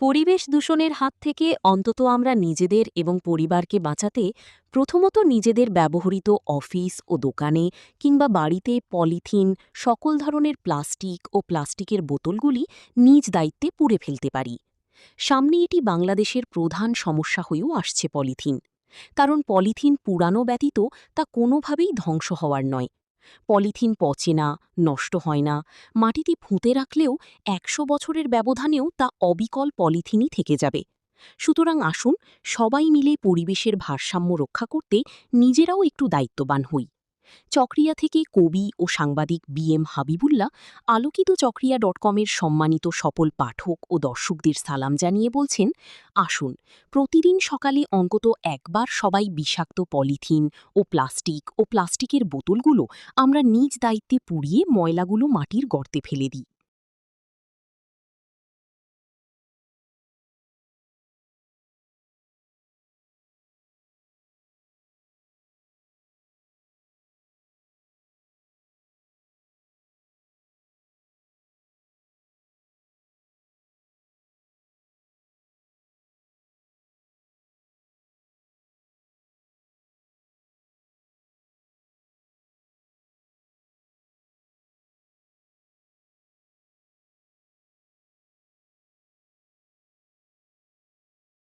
পরিবেশ দূষণের হাত থেকে অন্তত আমরা নিজেদের এবং পরিবারকে বাঁচাতে প্রথমত নিজেদের ব্যবহৃত অফিস ও দোকানে কিংবা বাড়িতে পলিথিন, সকল ধরনের প্লাস্টিক ও প্লাস্টিকের বোতলগুলি নিজ দায়িত্বে পুড়ে ফেলতে পারি। সামনে এটি বাংলাদেশের প্রধান সমস্যা হয়েও আসছে পলিথিন। কারণ পলিথিন পুরানো ব্যতীত তা কোনোভাবেই ধ্বংস হওয়ার নয়। পলিথিন পচে না, নষ্ট হয় না, মাটিতে পুঁতে রাখলেও ১০০ বছরের ব্যবধানেও তা অবিকল পলিথিনই থেকে যাবে। সুতরাং আসুন সবাই মিলে পরিবেশের ভারসাম্য রক্ষা করতে নিজেরাও একটু দায়িত্ববান হই। চকরিয়া থেকে কবি ও সাংবাদিক বি.এম. হাবিবুল্লাহ আলোকিত চকরিয়া.com-এর সম্মানিত সফল পাঠক ও দর্শকদের সালাম জানিয়ে বলছেন, আসুন প্রতিদিন সকালে অন্তত একবার সবাই বিষাক্ত পলিথিন ও প্লাস্টিকের বোতলগুলো আমরা নিজ দায়িত্বে পুড়িয়ে ময়লাগুলো মাটির গর্তে ফেলে দিই।